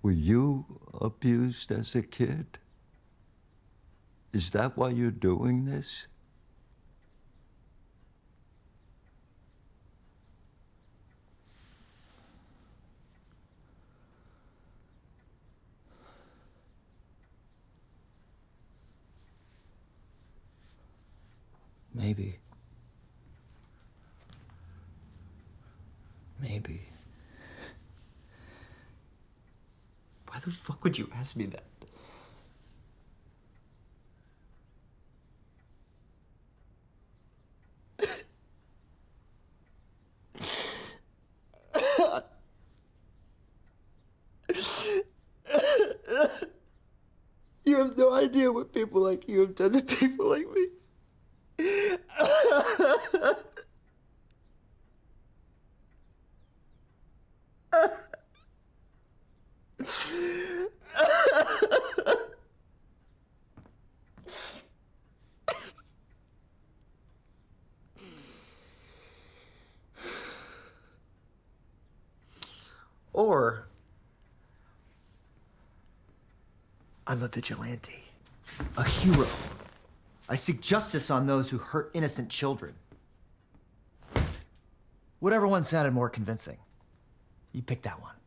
Were you abused as a kid? Is that why you're doing this? Maybe. Maybe. Why the fuck would you ask me that? You have no idea what people like you have done to people like me. Or I'm a vigilante, a hero. I seek justice on those who hurt innocent children. Whatever one sounded more convincing. You pick that one.